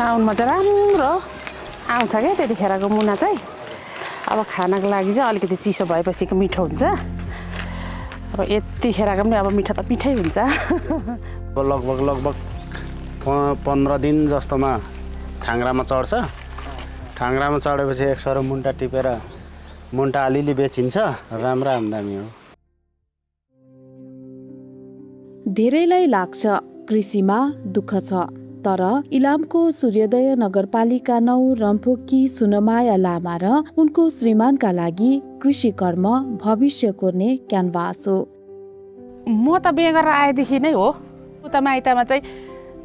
साउनमा चाहिँ राम्रो आउँछ क्या त्यतिखेरको मुना चाहिँ अब खानको लागि चाहिँ अलिकति चिसो भएपछिको मिठो हुन्छ अब यतिखेरको पनि अब मिठो त मिठै हुन्छ लगभग 15 दिन जस्तोमा ठाङ्ग्रामा चढ्छ ठाङ्ग्रामा चढेपछि एक सरो मुन्टा टिपेर मुन्टा अलिअलि बेचिन्छ राम्रो आम्दानी हो धेरैलाई लाग्छ कृषिमा दुःख छ तर इलामको सूर्योदय नगरपालिका 9 रम्फुकी सुनमाया लामा र उनको श्रीमानका लागि कृषि कर्म भविष्य कोर्ने क्यानभास हो म त बिहे गरेर आएदेखि नै हो उता माइतमा चाहिँ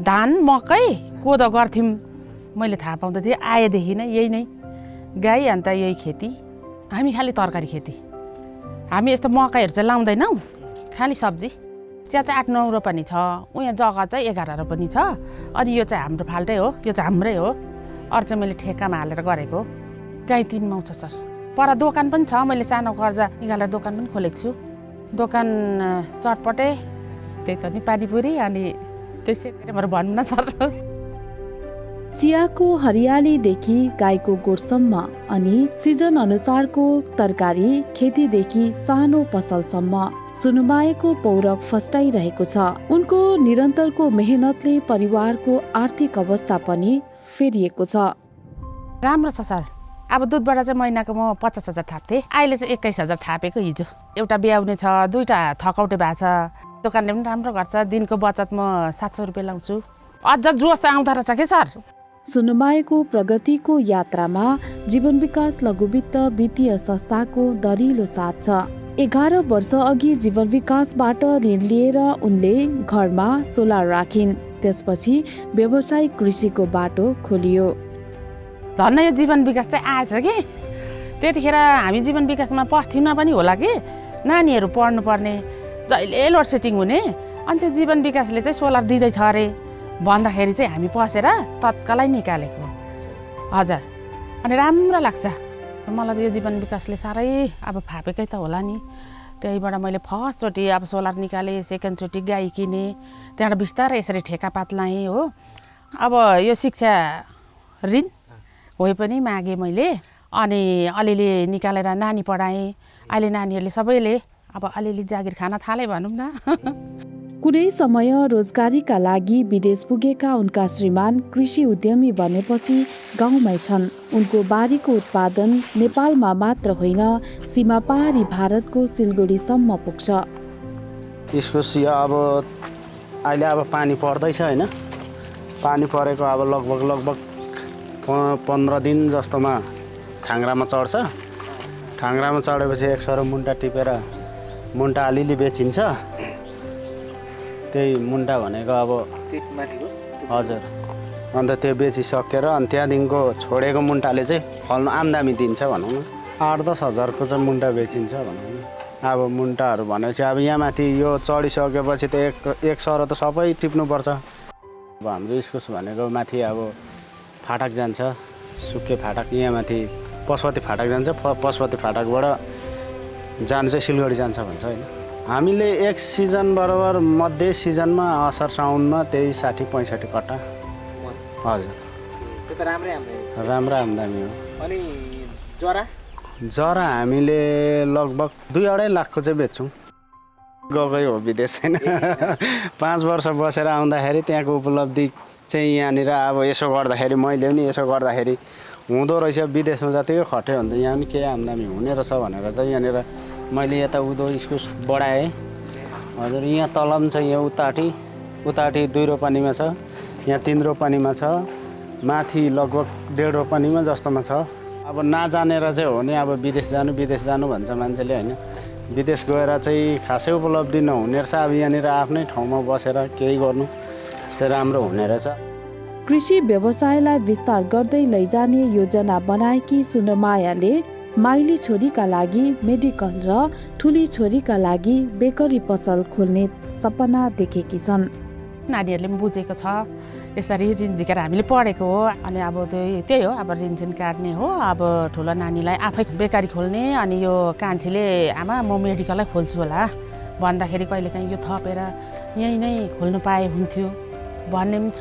धान मकै कोदो गर्थ्यौँ मैले थाहा पाउँदाखेरि आएदेखि नै यही नै गाई अन्त यही खेती हामी खालि तरकारी खेती हामी यस्तो मकैहरू चाहिँ लाउँदैनौँ खालि सब्जी चिया चाहिँ 8-9 रोपनी छ उहाँ जग्गा चाहिँ 11 रोपनी छ अनि यो चाहिँ हाम्रो फाल्टै हो यो चाहिँ हाम्रै हो अरू चाहिँ मैले ठेक्कामा हालेर गरेको गाई 3 माउ छ सर पर दोकान पनि छ मैले सानो कर्जा निकालेर दोकान पनि खोलेको छु दोकान चटपटे त्यही त नि पानीपुरी अनि त्यसै भन्नु न सर चियाको हरियालीदेखि गाईको गोठसम्म अनि सिजन अनुसारको तरकारी खेतीदेखि सानो पसलसम्म सुनुमायाको पौरख फस्टाइरहेको छ उनको निरन्तरको मेहनतले परिवारको आर्थिक अवस्था पनि फेरिएको छ राम्रो छ सर अब दुधबाट चाहिँ महिनाको म 50,000 थाप्थेँ अहिले चाहिँ 21,000 थापेको हिजो एउटा ब्याउने छ 2टा थकौटे भएको छ दोकानले पनि राम्रो गर्छ दिनको बचत म 700 रुपियाँ लाउँछु अझ जोस आउँदो रहेछ के सर सुनुमायाको प्रगतिको यात्रामा जीवन विकास लघुवित्त वित्तीय संस्थाको दरिलो साथ छ 11 वर्ष अघि जीवन विकासबाट ऋण लिएर उनले घरमा सोलर राखिन् त्यसपछि व्यावसायिक कृषिको बाटो खोलियो धन्न यो जीवन विकास चाहिँ आएछ कि त्यतिखेर हामी जीवन विकासमा पस्थ्यौँ पनि होला कि नानीहरू पढ्नु पर्ने जहिले लोड सेटिङ हुने अनि त्यो जीवन विकासले चाहिँ सोलर दिँदैछ अरे भन्दाखेरि चाहिँ हामी पसेर तत्कालै निकालेको हजुर अनि राम्रो लाग्छ मलाई यो जीवन विकासले साह्रै अब फापेकै त होला नि त्यहीबाट मैले फर्स्टचोटि अब सोलर निकालेँ सेकेन्डचोटि गाई किनेँ त्यहाँबाट बिस्तारै यसरी ठेकापात लाएँ हो अब यो शिक्षा ऋण होइ पनि मागेँ मैले अनि अलिअलि निकालेर नानी पढाएँ अहिले नानीहरूले सबैले अब अलिअलि जागिर खान थाले भनौँ न कुनै समय रोजगारीका लागि विदेश पुगेका उनका श्रीमान कृषि उद्यमी बनेपछि गाउँमै छन् उनको बारीको उत्पादन नेपालमा मात्र होइन सीमा पारी भारतको सिलगढीसम्म पुग्छ इस्कुस अब अहिले अब पानी पर्दैछ होइन पानी परेको अब लगभग 15 दिन जस्तोमा ठाङ्ग्रामा चढ्छ ठाङ्ग्रामा चढेपछि एक सरो मुन्टा टिपेर मुन्टा अलिअलि बेचिन्छ त्यही मुन्टा भनेको अब हजुर अन्त त्यो बेचिसकेर अनि त्यहाँदेखिको छोडेको मुन्टाले चाहिँ फल्नु आम्दानी दिन्छ भनौँ न 8-10 हजारको चाहिँ मुन्टा बेचिन्छ भनौँ न अब मुन्टाहरू भनेपछि अब यहाँ माथि यो चढिसकेपछि त एक सरो त सबै टिप्नुपर्छ अब हाम्रो इस्कुस भनेको माथि अब फाटक जान्छ सुके फाटक यहाँ माथि पशुपति फाटक जान्छ पशुपति फाटकबाट जानु चाहिँ सिलगढी जान्छ भन्छ होइन हामीले एक सिजन बराबर मध्य सिजनमा असार साउनमा त्यही 60-65 कट्टा हजुर त्यो त राम्रो आम्दानी हो अनि जरा हामीले लगभग 2-2.5 लाखको चाहिँ बेच्छौँ गएकै हो विदेश होइन 5 वर्ष बसेर आउँदाखेरि त्यहाँको उपलब्धि चाहिँ यहाँनिर अब यसो गर्दाखेरि मैले पनि यसो गर्दाखेरि हुँदो रहेछ विदेशमा जतिकै खट्यो भने त यहाँ पनि केही आम्दानी हुने रहेछ भनेर चाहिँ यहाँनिर मैले यता उधो इस्कुस बढाएँ हजुर यहाँ तल पनि छ यहाँ उताटी 2 रोपनीमा छ यहाँ 3 रोपनीमा छ माथि लगभग 1.5 रोपनीमा जस्तोमा छ अब नजानेर चाहिँ हो नि अब विदेश जानु भन्छ मान्छेले होइन विदेश गएर चाहिँ खासै उपलब्धि नहुने रहेछ अब यहाँनिर आफ्नै ठाउँमा बसेर केही गर्नु चाहिँ राम्रो हुने रहेछ कृषि व्यवसायलाई विस्तार गर्दै लैजाने योजना बनाएकी सुनमायाले माइली छोरीका लागि मेडिकल र ठुली छोरीका लागि बेकरी पसल खोल्ने सपना देखेकी छन् नानीहरूले पनि बुझेको छ यसरी ऋण झिकेर हामीले पढेको हो अनि अब त्यही हो अब ऋण काट्ने हो अब ठुलो नानीलाई आफै बेकरी खोल्ने अनि यो कान्छीले आमा म मेडिकलै खोल्छु होला भन्दाखेरि कहिलेकाहीँ यो थपेर यहीँ नै खोल्नु पाए हुन्थ्यो भन्ने पनि छ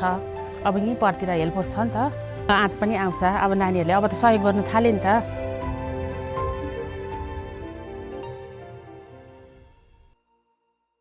अब यहीँ परतिर हेल्पपोस्ट छ नि त आँट पनि आउँछ अब नानीहरूले अब त सहयोग गर्नु थाल्यो नि त